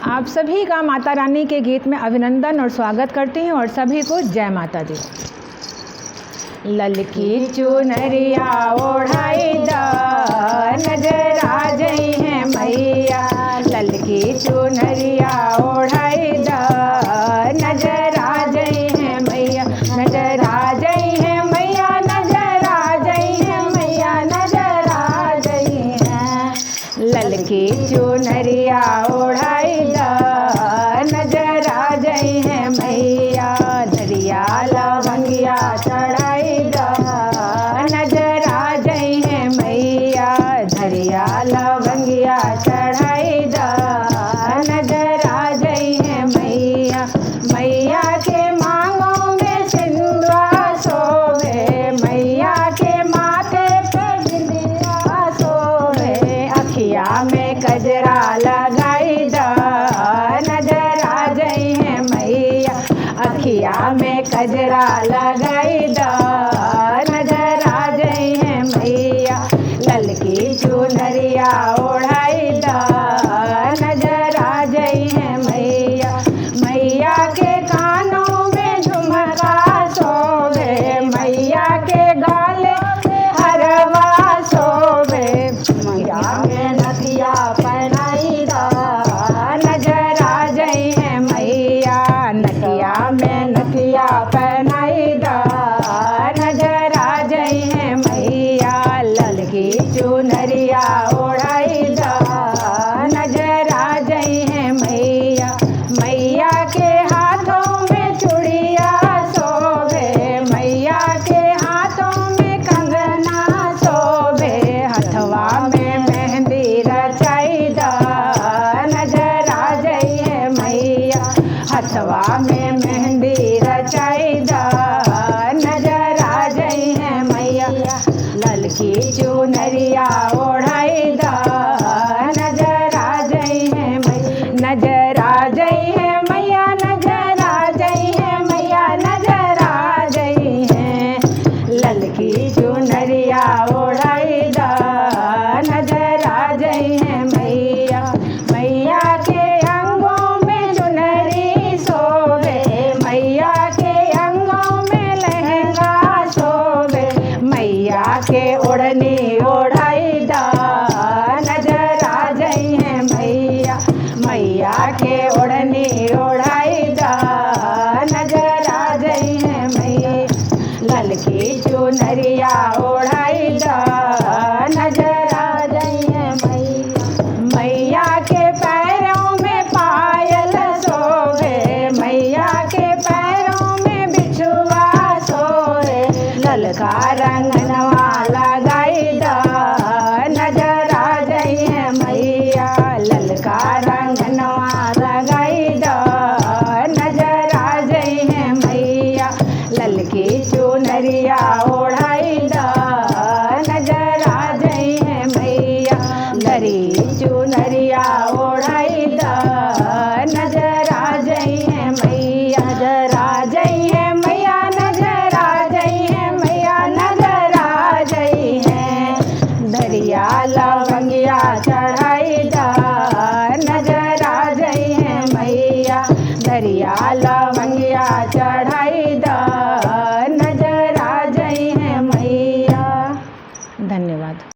आप सभी का माता रानी के गीत में अभिनंदन और स्वागत करते हैं और सभी को जय माता दी। ललकी चुनरिया ओढ़ाई दा नजर आ जई है मैया, ललकी चुनरिया ओढ़ाई दा नजर आ जई है मैया, नजर आ जई है मैया, नजर आ जई है मैया, नजर आ जई है। ललकी चुनरिया ओढ़ाई दा नजर आ जई है मैया, धरिया लवंगिया चढ़ाई दा नजर आ जई है मैया, धरिया लवंगिया चढ़ाई दा नजर आ जई है मैया। मैया के मांगों में सिंदूर सोवे, मैया के माथे पे बिंदिया सोवे, अखिया में कजरा लगाई दा नजर आ जई है मैया, अखिया में कजरा लगाई दा नजर आ जई है मैया। ललकी चुनरिया ओढ़ाई दा नजर आ जई है मैया, मैया के कानों में झुमका सोवे, मैया के गाले हरवा सोवे, मैया में नथिया पहनाई दा नजर आ जई है मैया, नथिया में नथिया पहनाई दा नजर आ जई है मैया। ललकी चुनरिया ओढ़ाई दा नजर आ जई है मैया, मैया के हाथों में चूड़िया सोवे, मैया के हाथों में कंगना सोवे, हथवा में मेहंदी रचाई दा नजर आ जई है मैया, हथवा में मेहंदी रचाई दा नजर आ जई है मैया। ललकी चुनरिया ओढ़ाई दा नजर आ जई है मैया, नजर आ जई है मैया, नजर आ जई है मैया, नजर आ जई है। ललकी चुनरिया ओढ़ाई दा नजर आ जई है मैया, मैया के अंगों में चुनरी सोवे, मैया के अंगों में लहंगा सोवे, मैया के ओढ़नी ओढ़ाई दा नजर आ जई है मैया, मैया के ओढ़नी ओढ़ाई दा नजर आ जई है मैया। ललकी चुनरिया ओढ़ाई दा नजर आ जई है मैया, मैया के पैरों में पायल सोवे, मैया के पैरों में बिछुआ सोवे, ललका रंगनवा लगाई दा नजर आ जई है मैया, ललका रंगनवा लगाई दा नजर आ जई है मैया। ललकी चुनरिया ओढ़ाई दा नजर आ जई है मैया, लरी चुनरिया ओढ़ाई दा नजर आ जई है मैया, नजर आ जई है मैया, नजर आ जई है मैया, नजर आ जई है। धरिया लवंगिया चढ़ाई दा